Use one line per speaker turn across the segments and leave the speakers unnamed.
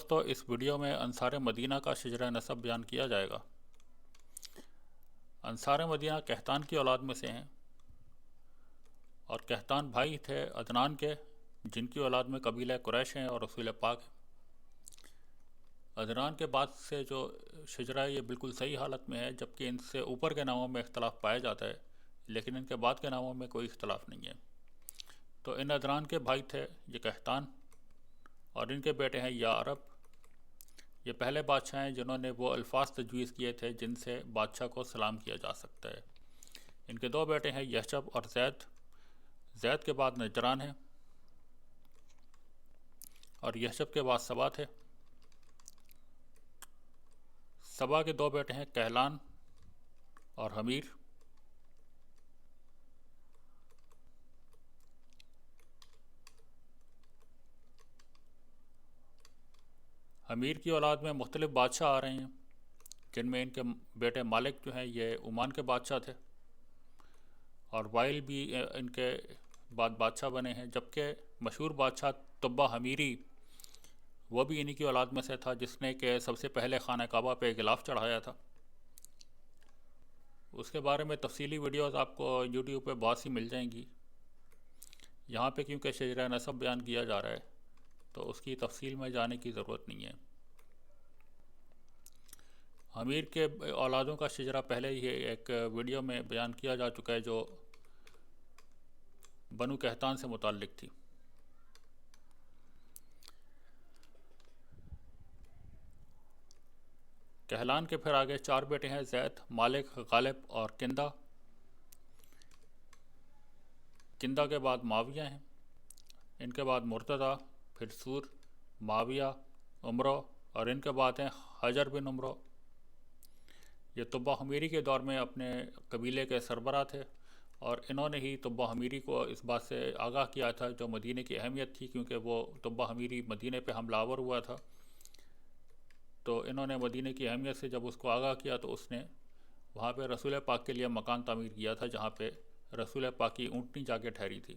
دوستو، اس ویڈیو میں انصار مدینہ کا شجرہ نسب بیان کیا جائے گا۔ انصار مدینہ قحطان کی اولاد میں سے ہیں، اور قحطان بھائی تھے عدنان کے، جن کی اولاد میں قبیلہ قریش ہیں اور رسول پاک ہیں۔ عدنان کے بعد سے جو شجرہ ہے یہ بالکل صحیح حالت میں ہے، جبکہ ان سے اوپر کے ناموں میں اختلاف پایا جاتا ہے، لیکن ان کے بعد کے ناموں میں کوئی اختلاف نہیں ہے۔ تو ان عدنان کے بھائی تھے یہ قحطان، اور ان کے بیٹے ہیں یا عرب۔ یہ پہلے بادشاہ ہیں جنہوں نے وہ الفاظ تجویز کیے تھے جن سے بادشاہ کو سلام کیا جا سکتا ہے۔ ان کے دو بیٹے ہیں یحشب اور زید۔ زید کے بعد نجران ہے، اور یحشب کے بعد سبا تھے۔ سبا کے دو بیٹے ہیں کہلان اور حمیر۔ حمیر کی اولاد میں مختلف بادشاہ آ رہے ہیں، جن میں ان کے بیٹے مالک جو ہیں یہ عمان کے بادشاہ تھے، اور وائل بھی ان کے بعد بادشاہ بنے ہیں، جبکہ مشہور بادشاہ تبہ حمیری وہ بھی انہی کی اولاد میں سے تھا، جس نے کہ سب سے پہلے خانہ کعبہ پہ غلاف چڑھایا تھا۔ اس کے بارے میں تفصیلی ویڈیوز آپ کو یوٹیوب پہ بہت سی مل جائیں گی۔ یہاں پہ کیونکہ شجرہ نسب بیان کیا جا رہا ہے تو اس کی تفصیل میں جانے کی ضرورت نہیں ہے۔ حمیر کے اولادوں کا شجرہ پہلے ہی ایک ویڈیو میں بیان کیا جا چکا ہے جو بنو قحطان سے متعلق تھی۔ کہلان کے پھر آگے چار بیٹے ہیں زید، مالک، غالب اور کندہ۔ کندہ کے بعد معاویہ ہیں، ان کے بعد مرتضی، پھر سور، معاویہ، عمرو، اور ان کے بعد ہیں حجر بن عمرو۔ یہ تبہ حمیری کے دور میں اپنے قبیلے کے سربراہ تھے، اور انہوں نے ہی تبہ حمیری کو اس بات سے آگاہ کیا تھا جو مدینہ کی اہمیت تھی، کیونکہ وہ تبہ حمیری مدینہ پہ حملہ آور ہوا تھا۔ تو انہوں نے مدینہ کی اہمیت سے جب اس کو آگاہ کیا تو اس نے وہاں پہ رسول پاک کے لیے مکان تعمیر کیا تھا، جہاں پہ رسول پاک کی اونٹنی جا کے ٹھہری تھی۔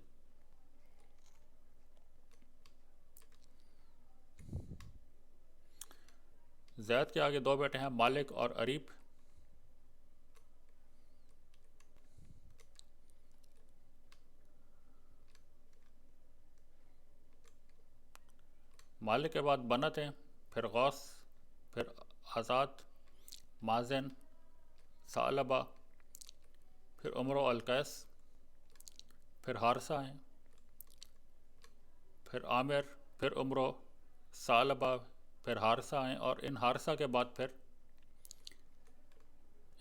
زید کے آگے دو بیٹے ہیں مالک اور عریب۔ مالک کے بعد بنت ہیں، پھر غوث، پھر آزاد، مازن، ثعلبہ، پھر عمرو القیس، پھر حارثہ ہیں، پھر عامر، پھر عمرو، ثعلبہ، پھر حارثہ ہیں، اور ان حارثہ کے بعد پھر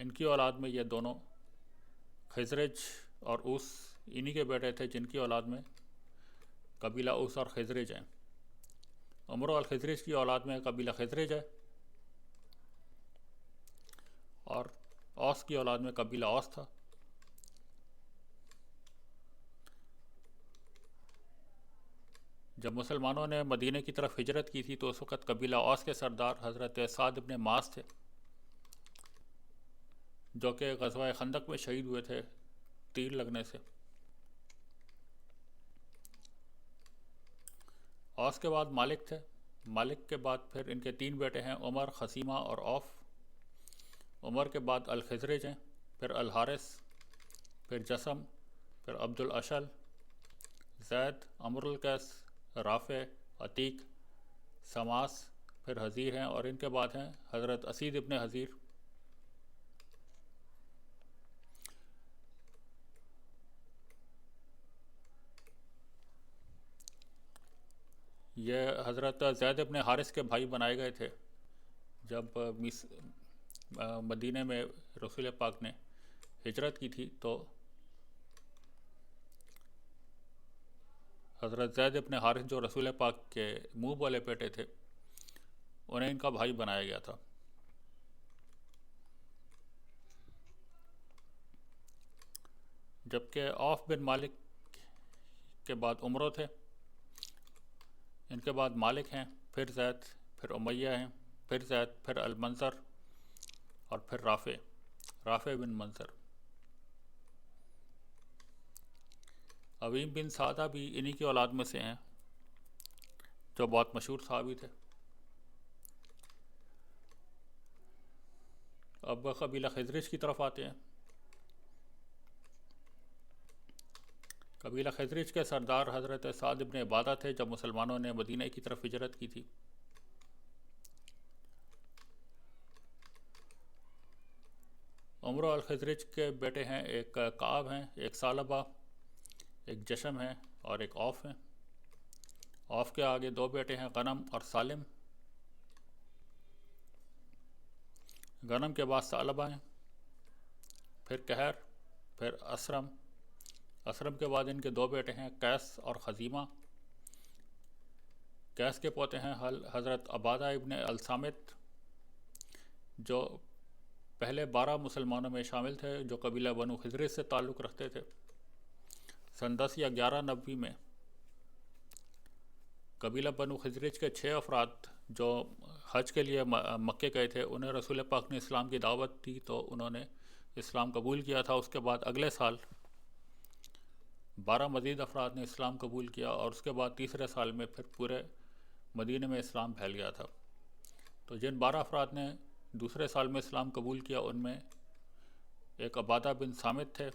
ان کی اولاد میں یہ دونوں خزرج اور اوس انہی کے بیٹے تھے، جن کی اولاد میں قبیلہ اوس اور خزرج ہیں۔ عمرو الخزرج کی اولاد میں قبیلہ خزرج ہے، اور اوس کی اولاد میں قبیلہ اوس تھا۔ جب مسلمانوں نے مدینہ کی طرف ہجرت کی تھی تو اس وقت قبیلہ اوس کے سردار حضرت سعد بن معاذ تھے، جو کہ غزوہ خندق میں شہید ہوئے تھے تیر لگنے سے۔ اوس کے بعد مالک تھے۔ مالک کے بعد پھر ان کے تین بیٹے ہیں عمر، خثیمہ اور اوف۔ عمر کے بعد الخزرج ہیں، پھر الحارث، پھر جسم، پھر عبد الاشل، زید، عمرو القیس، رافع، عتیق، سماس، پھر حزیر ہیں، اور ان کے بعد ہیں حضرت اسید ابن حزیر۔ یہ حضرت زید ابن حارث کے بھائی بنائے گئے تھے جب مدینہ میں رسول پاک نے ہجرت کی تھی، تو حضرت زید ابن حارث جو رسول پاک کے منہ بولے بیٹے تھے انہیں ان کا بھائی بنایا گیا تھا۔ جبکہ اوف بن مالک کے بعد عمرو تھے، ان کے بعد مالک ہیں، پھر زید، پھر امیہ ہیں، پھر زید، پھر المنظر، اور پھر رافع بن منظر۔ عویم بن سعدہ بھی انہی کی اولاد میں سے ہیں، جو بہت مشہور صحابی تھے۔ اب قبیلہ خزرج کی طرف آتے ہیں۔ قبیلہ خزرج کے سردار حضرت سعد بن عبادہ تھے جب مسلمانوں نے مدینہ کی طرف ہجرت کی تھی۔ عمرو الخزرج کے بیٹے ہیں، ایک کعب ہیں، ایک ثعلبہ، ایک جشم ہے اور ایک عوف ہیں۔ عوف کے آگے دو بیٹے ہیں، غنم اور سالم۔ غنم کے بعد ثعلبہ ہیں، پھر کہر، پھر اسرم۔ اسرم کے بعد ان کے دو بیٹے ہیں، قیس اور خزیمہ۔ قیس کے پوتے ہیں حضرت عبادہ ابن الصامت، جو پہلے 12 مسلمانوں میں شامل تھے جو قبیلہ بنو خزرج سے تعلق رکھتے تھے۔ سن 10 یا 11 نبوی میں قبیلہ بنو خزرج کے 6 افراد جو حج کے لیے مکے گئے تھے، انہیں رسول پاک نے اسلام کی دعوت دی تو انہوں نے اسلام قبول کیا تھا۔ اس کے بعد اگلے سال 12 مزید افراد نے اسلام قبول کیا، اور اس کے بعد تیسرے سال میں پھر پورے مدینہ میں اسلام پھیل گیا تھا۔ تو جن 12 افراد نے دوسرے سال میں اسلام قبول کیا، ان میں ایک عبادہ بن صامت تھے،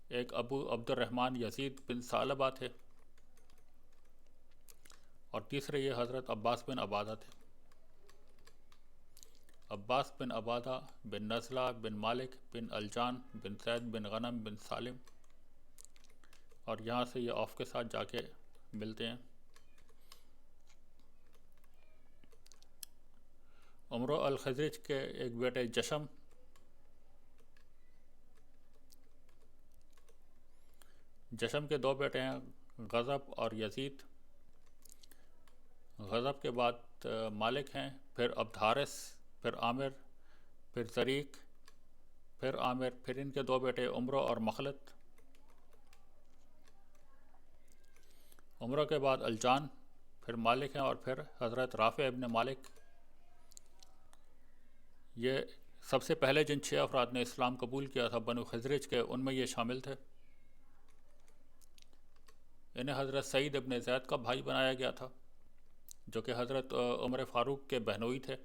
ایک ابو عبد الرحمن یزید بن ثعلبہ تھے، اور تیسرے یہ حضرت عباس بن عبادہ تھے۔ عباس بن عبادہ بن نزلہ بن مالک بن الجان بن زید بن غنم بن سالم، اور یہاں سے یہ عوف کے ساتھ جا کے ملتے ہیں۔ عمرو الخزرج کے ایک بیٹے جشم، جشم کے دو بیٹے ہیں، غضب اور یزید۔ غضب کے بعد مالک ہیں، پھر عبدحارث، پھر عامر، پھر زریق، پھر عامر، پھر ان کے دو بیٹے عمرو اور مخلد۔ عمرو کے بعد الجان، پھر مالک ہیں، اور پھر حضرت رافع ابن مالک۔ یہ سب سے پہلے جن 6 افراد نے اسلام قبول کیا تھا بنو خزرج کے، ان میں یہ شامل تھے۔ انہیں حضرت سعید ابن زید کا بھائی بنایا گیا تھا، جو کہ حضرت عمر فاروق کے بہنوئی تھے،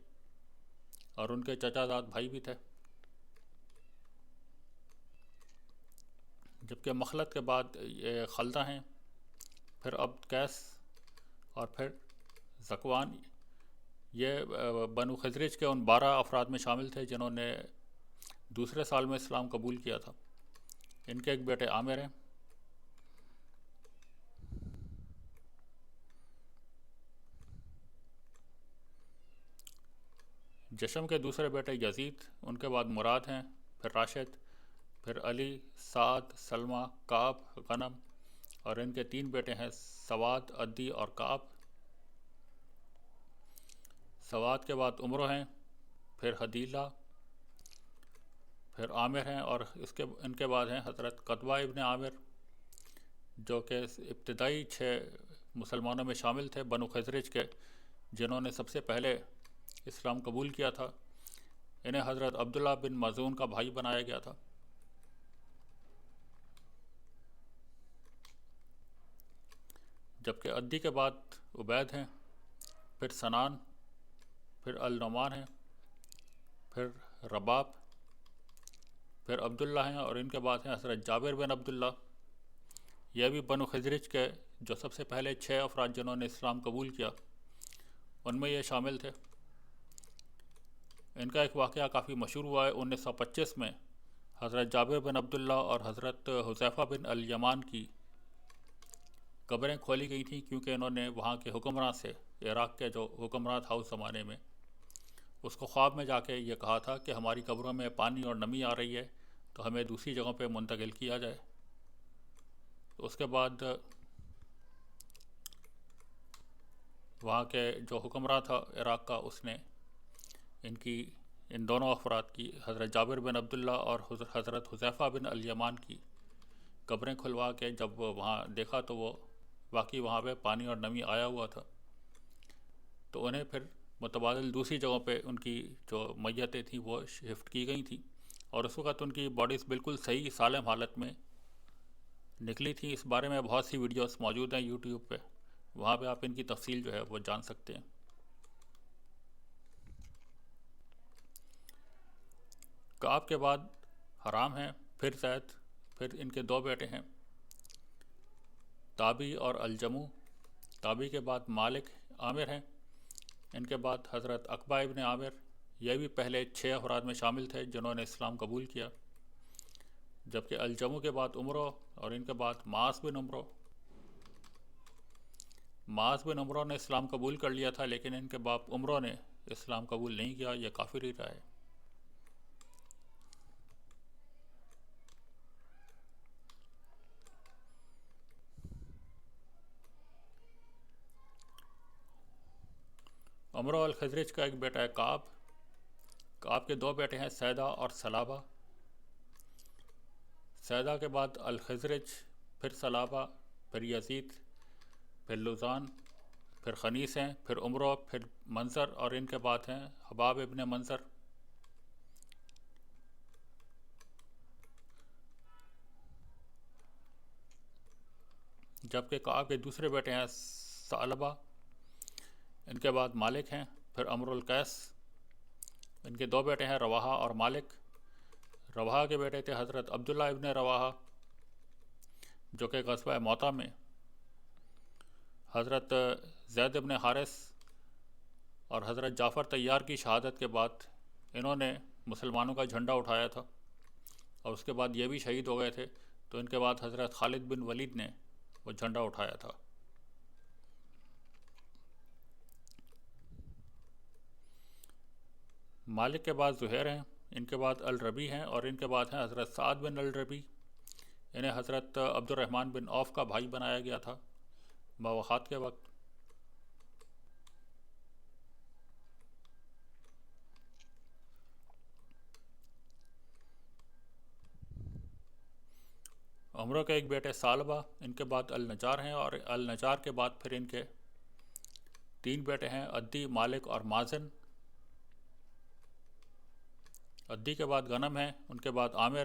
اور ان کے چچا زاد بھائی بھی تھے۔ جبکہ مخلد کے بعد یہ خلدہ ہیں، پھر عبد قیس، اور پھر ذکوان۔ یہ بنو خزرج کے ان 12 افراد میں شامل تھے جنہوں نے دوسرے سال میں اسلام قبول کیا تھا۔ ان کے ایک بیٹے عامر ہیں۔ جشم کے دوسرے بیٹے یزید، ان کے بعد مراد ہیں، پھر راشد، پھر علی، سعد، سلمہ، کعب، غنم، اور ان کے 3 بیٹے ہیں، سواد، عدی اور کعب۔ سواد کے بعد عمرو ہیں، پھر حدیلہ، پھر عامر ہیں، اور ان کے بعد ہیں حضرت قتبہ ابن عامر، جو کہ ابتدائی 6 مسلمانوں میں شامل تھے بنو خزرج کے، جنہوں نے سب سے پہلے اسلام قبول کیا تھا۔ انہیں حضرت عبداللہ بن مازون کا بھائی بنایا گیا تھا۔ جبکہ عدی کے بعد عبید ہیں، پھر سنان، پھر النعمان ہیں، پھر رباب، پھر عبداللہ ہیں، اور ان کے بعد ہیں حضرت جابر بن عبداللہ۔ یہ بھی بنو خزرج کے جو سب سے پہلے 6 افراد جنہوں نے اسلام قبول کیا، ان میں یہ شامل تھے۔ ان کا ایک واقعہ کافی مشہور ہوا ہے۔ 1925 میں حضرت جابر بن عبداللہ اور حضرت حذیفہ بن الیمان کی قبریں کھولی گئی تھیں، کیونکہ انہوں نے وہاں کے حکمراں سے، عراق کے جو حکمراں تھا اس زمانے میں، اس کو خواب میں جا کے یہ کہا تھا کہ ہماری قبروں میں پانی اور نمی آ رہی ہے، تو ہمیں دوسری جگہوں پہ منتقل کیا جائے۔ تو اس کے بعد وہاں کے جو حکمراں تھا عراق کا، اس نے ان دونوں افراد کی، حضرت جابر بن عبداللہ اور حضرت حذیفہ بن الیمان کی قبریں کھلوا کے جب وہاں دیکھا تو وہ واقعی وہاں پہ پانی اور نمی آیا ہوا تھا، تو انہیں پھر متبادل دوسری جگہوں پہ ان کی جو میتیں تھیں وہ شفٹ کی گئی تھیں، اور اس وقت ان کی باڈیز بالکل صحیح سالم حالت میں نکلی تھی۔ اس بارے میں بہت سی ویڈیوز موجود ہیں یوٹیوب پہ، وہاں پہ آپ ان کی تفصیل جو ہے وہ جان سکتے ہیں۔ کعب کے بعد حرام ہیں، پھر زید، پھر ان کے دو بیٹے ہیں تابی اور الجمو، تابی کے بعد مالک عامر ہیں، ان کے بعد حضرت عقبہ ابن عامر، یہ بھی پہلے 6 افراد میں شامل تھے جنہوں نے اسلام قبول کیا، جبکہ الجمو کے بعد عمرو اور ان کے بعد معاذ بن عمرو۔ معاذ بن عمرو نے اسلام قبول کر لیا تھا، لیکن ان کے باپ عمرو نے اسلام قبول نہیں کیا، یہ کافر ہی رہا ہے۔ عمرو الخزرج کا ایک بیٹا ہے کعب، کعب کے دو بیٹے ہیں سیدہ اور سلابہ، سیدہ کے بعد الخزرج، پھر سلابہ، پھر یزید، پھر لوزان، پھر خنیس ہیں، پھر عمرو، پھر منظر، اور ان کے بعد ہیں حباب ابن منظر۔ جبکہ کعب کے دوسرے بیٹے ہیں ثعلبہ، ان کے بعد مالک ہیں، پھر امر القیس، ان کے دو بیٹے ہیں رواحہ اور مالک۔ رواحہ کے بیٹے تھے حضرت عبداللہ ابن رواحہ، جو کہ غزوہ موطا میں حضرت زید ابن حارث اور حضرت جعفر طیار کی شہادت کے بعد انہوں نے مسلمانوں کا جھنڈا اٹھایا تھا، اور اس کے بعد یہ بھی شہید ہو گئے تھے، تو ان کے بعد حضرت خالد بن ولید نے وہ جھنڈا اٹھایا تھا۔ مالک کے بعد زہیر ہیں، ان کے بعد الربی ہیں، اور ان کے بعد ہیں حضرت سعد بن الربی۔ انہیں حضرت عبد الرحمن بن عوف کا بھائی بنایا گیا تھا وفات کے وقت۔ عمرو کے ایک بیٹے ثعلبہ، ان کے بعد النجار ہیں، اور النجار کے بعد پھر ان کے 3 بیٹے ہیں عدی، مالک اور مازن۔ عدی کے بعد غنم ہیں، ان کے بعد عامر،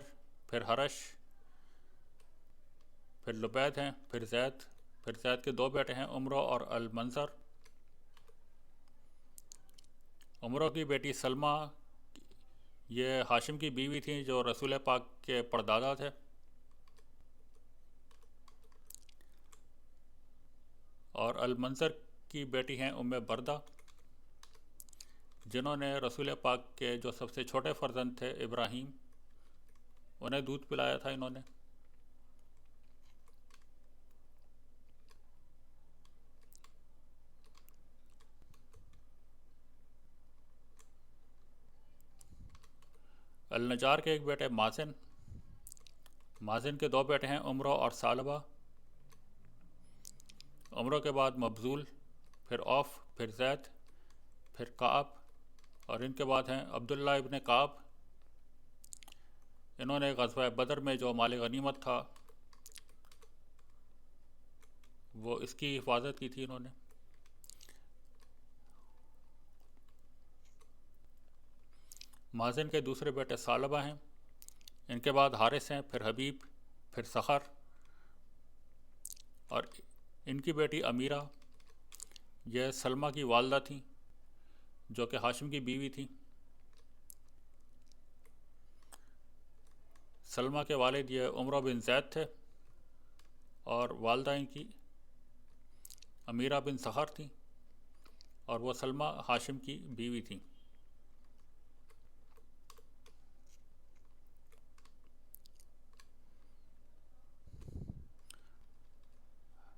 پھر حرش، پھر لبید ہیں، پھر زید، پھر زید کے 2 بیٹے ہیں عمرو اور المنظر۔ عمرو کی بیٹی سلمہ یہ ہاشم کی بیوی تھیں جو رسول پاک کے پردادا تھے، اور المنظر کی بیٹی ہیں ام بردہ، جنہوں نے رسول پاک کے جو سب سے چھوٹے فرزند تھے ابراہیم، انہیں دودھ پلایا تھا انہوں نے۔ النجار کے ایک بیٹے مازن، مازن کے 2 بیٹے ہیں عمرو اور ثعلبہ۔ عمرو کے بعد مبذول، پھر عوف، پھر زید، پھر کعب، اور ان کے بعد ہیں عبداللہ ابن کعب۔ انہوں نے غزوہ بدر میں جو مال غنیمت تھا وہ اس کی حفاظت کی تھی انہوں نے۔ مازن کے دوسرے بیٹے ثعلبہ ہیں، ان کے بعد حارث ہیں، پھر حبیب، پھر سخر، اور ان کی بیٹی امیرہ یہ سلمہ کی والدہ تھیں جو کہ ہاشم کی بیوی تھیں۔ سلمہ کے والد یہ عمرو بن زید تھے، اور والدہ ان کی امیرہ بن سخر تھیں، اور وہ سلمہ ہاشم کی بیوی تھیں۔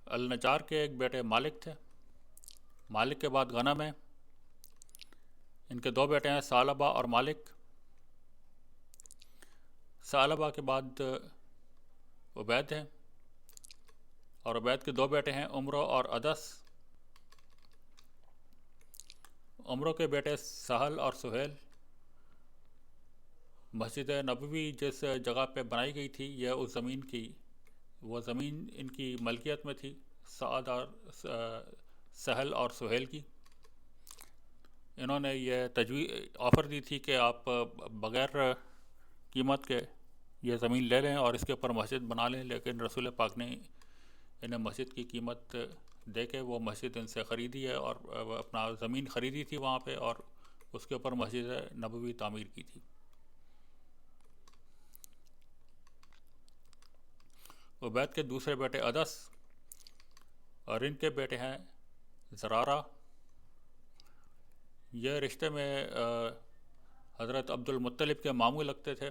النجار کے ایک بیٹے مالک تھے، مالک کے بعد غنم ہیں، ان کے 2 بیٹے ہیں ثعلبہ اور مالک۔ ثعلبہ کے بعد عبید ہیں، اور عبید کے 2 بیٹے ہیں عمرو اور عدس۔ عمرو کے بیٹے سہل اور سہیل۔ مسجد نبوی جس جگہ پہ بنائی گئی تھی یہ اس زمین کی، وہ زمین ان کی ملکیت میں تھی، سعد اور سہل اور سہیل کی۔ انہوں نے یہ آفر دی تھی کہ آپ بغیر قیمت کے یہ زمین لے لیں اور اس کے اوپر مسجد بنا لیں، لیکن رسول پاک نے انہیں مسجد کی قیمت دے کے وہ مسجد ان سے خریدی ہے، اور اپنا زمین خریدی تھی وہاں پہ، اور اس کے اوپر مسجد نبوی تعمیر کی تھی۔ عبید کے دوسرے بیٹے ادس اور ان کے بیٹے ہیں زرارہ. یہ رشتے میں حضرت عبد المطلب کے ماموں لگتے تھے،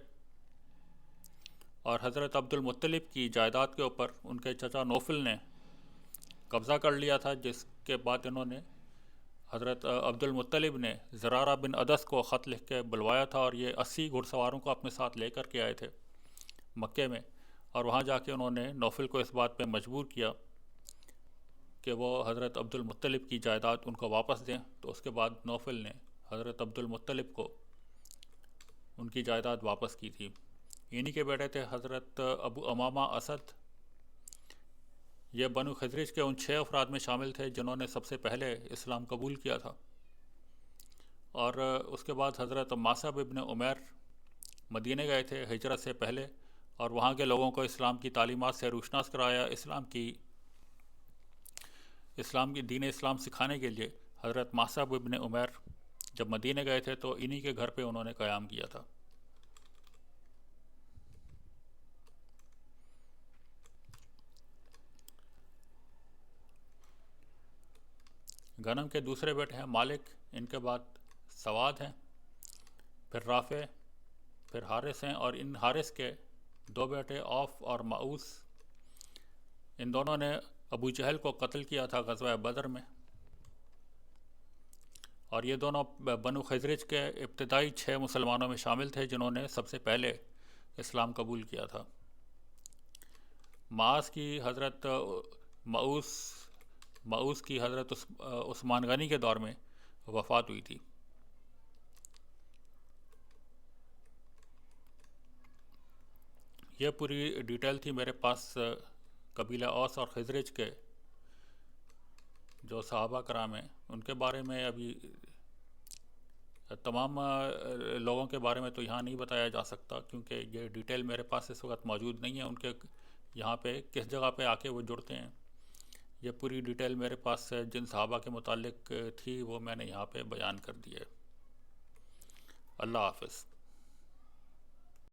اور حضرت عبد المطلب کی جائیداد کے اوپر ان کے چچا نوفل نے قبضہ کر لیا تھا، جس کے بعد انہوں نے حضرت عبد المطلب نے زرارہ بن ادس کو خط لکھ کے بلوایا تھا، اور یہ 80 گھڑ سواروں کو اپنے ساتھ لے کر کے آئے تھے مکے میں، اور وہاں جا کے انہوں نے نوفل کو اس بات پہ مجبور کیا کہ وہ حضرت عبد المطلب کی جائیداد ان کو واپس دیں. تو اس کے بعد نوفل نے حضرت عبد المطلب کو ان کی جائیداد واپس کی تھی. انہی کے بیٹے تھے حضرت ابو امامہ اسد. یہ بنو خزرج کے ان 6 افراد میں شامل تھے جنہوں نے سب سے پہلے اسلام قبول کیا تھا، اور اس کے بعد حضرت ماسب ابن عمیر مدینہ گئے تھے ہجرت سے پہلے، اور وہاں کے لوگوں کو اسلام کی تعلیمات سے روشناس کرایا. اسلام کی دین اسلام سکھانے کے لیے حضرت ماسب ابن عمیر جب مدینہ گئے تھے تو انہی کے گھر پہ انہوں نے قیام کیا تھا. غنم کے دوسرے بیٹے ہیں مالک، ان کے بعد سواد ہیں، پھر رافع، پھر حارث ہیں، اور ان حارث کے 2 بیٹے اوف اور معوس. ان دونوں نے ابو جہل کو قتل کیا تھا غزوہ بدر میں، اور یہ دونوں بنو خزرج کے ابتدائی 6 مسلمانوں میں شامل تھے جنہوں نے سب سے پہلے اسلام قبول کیا تھا. معاذ کی حضرت معوس کی حضرت عثمان غنی کے دور میں وفات ہوئی تھی. یہ پوری ڈیٹیل تھی میرے پاس قبیلہ اوس اور خزرج کے جو صحابہ کرام ہیں ان کے بارے میں. ابھی تمام لوگوں کے بارے میں تو یہاں نہیں بتایا جا سکتا کیونکہ یہ ڈیٹیل میرے پاس اس وقت موجود نہیں ہے، ان کے یہاں پہ کس جگہ پہ آ کے وہ جڑتے ہیں. یہ پوری ڈیٹیل میرے پاس جن صحابہ کے متعلق تھی وہ میں نے یہاں پہ بیان کر دی ہے. اللہ حافظ.